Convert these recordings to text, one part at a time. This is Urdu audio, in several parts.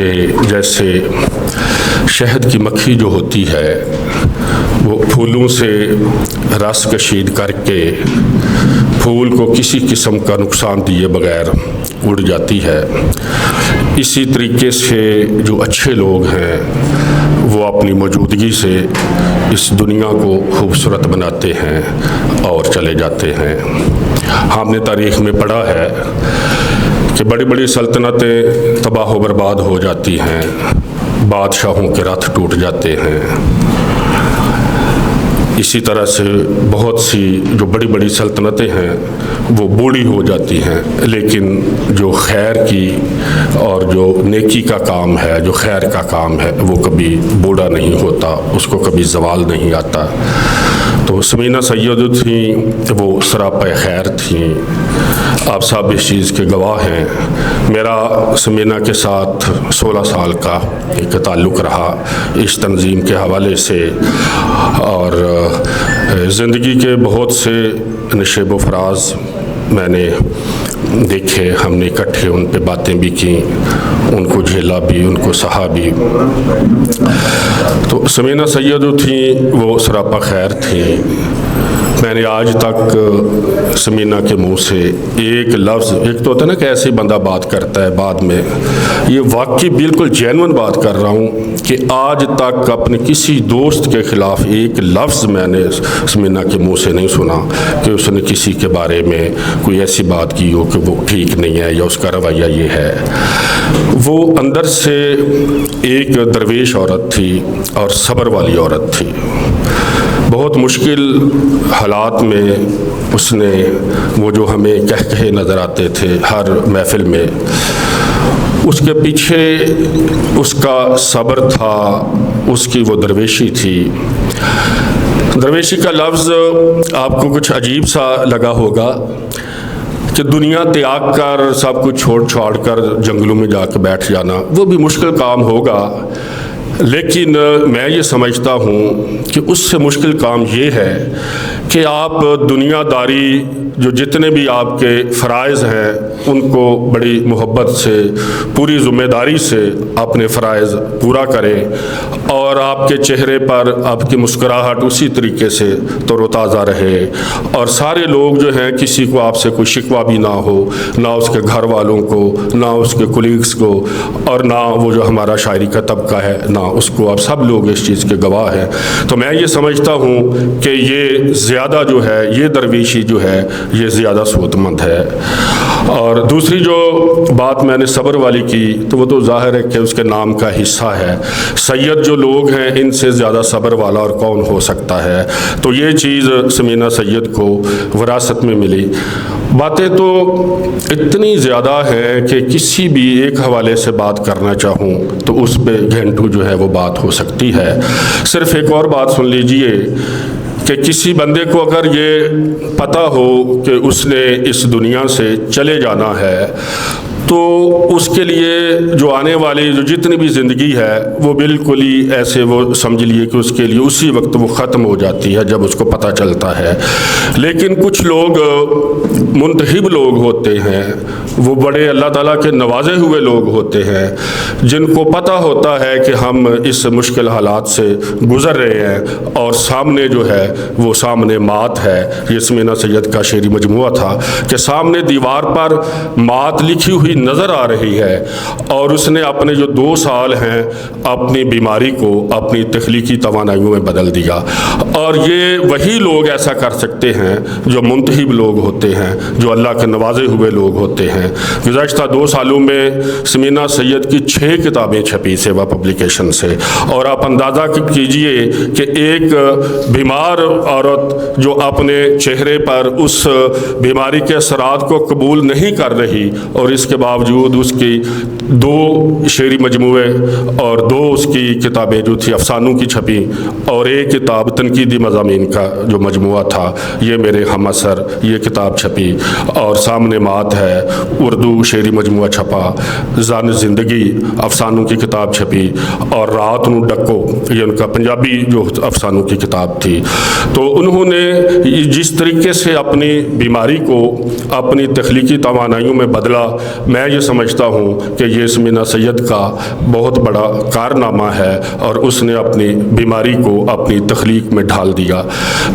کہ جیسے شہد کی مکھی جو ہوتی ہے وہ پھولوں سے رس کشید کر کے پھول کو کسی قسم کا نقصان دیے بغیر اڑ جاتی ہے، اسی طریقے سے جو اچھے لوگ ہیں وہ اپنی موجودگی سے اس دنیا کو خوبصورت بناتے ہیں اور چلے جاتے ہیں۔ ہم نے تاریخ میں پڑھا ہے کہ بڑی بڑی سلطنتیں تباہ و برباد ہو جاتی ہیں، بادشاہوں کے رتھ ٹوٹ جاتے ہیں، اسی طرح سے بہت سی جو بڑی بڑی سلطنتیں ہیں وہ بوڑھی ہو جاتی ہیں، لیکن جو خیر کی اور جو نیکی کا کام ہے، جو خیر کا کام ہے، وہ کبھی بوڑھا نہیں ہوتا، اس کو کبھی زوال نہیں آتا۔ تو ثمینہ سید تھیں، وہ سراپا خیر تھیں، آپ صاحب اس چیز کے گواہ ہیں۔ میرا ثمینہ کے ساتھ 16 سال کا ایک تعلق رہا اس تنظیم کے حوالے سے، اور زندگی کے بہت سے نشیب و فراز میں نے دیکھے، ہم نے اکٹھے ان پہ باتیں بھی کی، ان کو جھیلا بھی، ان کو سہا بھی۔ تو ثمینہ سید تھیں، وہ سراپا خیر تھیں۔ میں نے آج تک ثمینہ کے منہ سے ایک لفظ، ایک تو ہوتا ہے نا کہ ایسے بندہ بات کرتا ہے بعد میں، یہ واقعی بالکل جینون بات کر رہا ہوں کہ آج تک اپنے کسی دوست کے خلاف ایک لفظ میں نے ثمینہ کے منہ سے نہیں سنا کہ اس نے کسی کے بارے میں کوئی ایسی بات کی ہو کہ وہ ٹھیک نہیں ہے یا اس کا رویہ یہ ہے۔ وہ اندر سے ایک درویش عورت تھی اور صبر والی عورت تھی۔ بہت مشکل حالات میں اس نے وہ جو ہمیں کہے نظر آتے تھے ہر محفل میں، اس کے پیچھے اس کا صبر تھا، اس کی وہ درویشی تھی۔ درویشی کا لفظ آپ کو کچھ عجیب سا لگا ہوگا کہ دنیا تیاگ کر سب کچھ چھوڑ کر جنگلوں میں جا کے بیٹھ جانا، وہ بھی مشکل کام ہوگا، لیکن میں یہ سمجھتا ہوں کہ اس سے مشکل کام یہ ہے کہ آپ دنیا داری جو جتنے بھی آپ کے فرائض ہیں ان کو بڑی محبت سے، پوری ذمہ داری سے اپنے فرائض پورا کریں، اور آپ کے چہرے پر آپ کی مسکراہٹ اسی طریقے سے تر و تازہ رہے، اور سارے لوگ جو ہیں کسی کو آپ سے کوئی شکوہ بھی نہ ہو، نہ اس کے گھر والوں کو، نہ اس کے کولیگز کو، اور نہ وہ جو ہمارا شاعری کا طبقہ ہے نہ اس کو، آپ سب لوگ اس چیز کے گواہ ہیں۔ تو میں یہ سمجھتا ہوں کہ یہ زیادہ جو ہے، یہ درویشی جو ہے یہ زیادہ سود مند ہے۔ اور دوسری جو بات میں نے صبر والی کی تو وہ تو ظاہر ہے کہ اس کے نام کا حصہ ہے، سید جو لوگ ہیں ان سے زیادہ صبر والا اور کون ہو سکتا ہے، تو یہ چیز ثمینہ سید کو وراثت میں ملی۔ باتیں تو اتنی زیادہ ہیں کہ کسی بھی ایک حوالے سے بات کرنا چاہوں تو اس پہ گھنٹوں جو ہے وہ بات ہو سکتی ہے۔ صرف ایک اور بات سن لیجئے کہ کسی بندے کو اگر یہ پتہ ہو کہ اس نے اس دنیا سے چلے جانا ہے تو اس کے لیے جو آنے والی جو جتنی بھی زندگی ہے وہ بالکل ہی ایسے وہ سمجھ لیے کہ اس کے لیے اسی وقت وہ ختم ہو جاتی ہے جب اس کو پتہ چلتا ہے۔ لیکن کچھ لوگ منتخب لوگ ہوتے ہیں، وہ بڑے اللہ تعالیٰ کے نوازے ہوئے لوگ ہوتے ہیں، جن کو پتہ ہوتا ہے کہ ہم اس مشکل حالات سے گزر رہے ہیں اور سامنے جو ہے وہ سامنے مات ہے۔ یہ ثمینہ سید کا شعری مجموعہ تھا کہ سامنے دیوار پر مات لکھی ہوئی نظر آ رہی ہے، اور اس نے اپنے جو 2 سال ہیں اپنی بیماری کو اپنی تخلیقی توانائیوں میں بدل دیا۔ اور یہ وہی لوگ ایسا کر سکتے ہیں جو منتخب لوگ ہوتے ہیں، جو اللہ کے نوازے ہوئے لوگ ہوتے ہیں۔ گزشتہ 2 سالوں میں ثمینہ سید کی 6 کتابیں چھپی سیوا پبلیکیشن سے، اور آپ اندازہ کیجئے کہ ایک بیمار عورت جو اپنے چہرے پر اس بیماری کے اثرات کو قبول نہیں کر رہی، اور اس کے باوجود اس کی 2 شعری مجموعے اور 2 اس کی کتابیں جو تھی افسانوں کی چھپی، اور ایک کتاب تنقیدی مضامین کا جو مجموعہ تھا یہ میرے ہم اثر یہ کتاب چھپی، اور سامنے مات ہے اردو شعری مجموعہ چھپا، زان زندگی افسانوں کی کتاب چھپی، اور رات نو ڈکو یہ ان کا پنجابی جو افسانوں کی کتاب تھی۔ تو انہوں نے جس طریقے سے اپنی بیماری کو اپنی تخلیقی توانائیوں میں بدلا، میں یہ سمجھتا ہوں کہ یہ سمینا سید کا بہت بڑا کارنامہ ہے اور اس نے اپنی بیماری کو اپنی تخلیق میں ڈھال دیا۔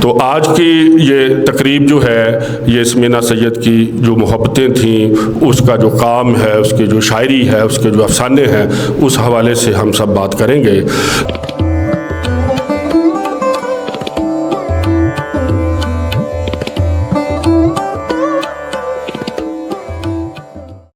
تو آج کی یہ تقریب جو ہے یہ سمینا سید کی جو محبتیں تھیں، اس کا جو کام ہے، اس کی جو شاعری ہے، اس کے جو افسانے ہیں، اس حوالے سے ہم سب بات کریں گے۔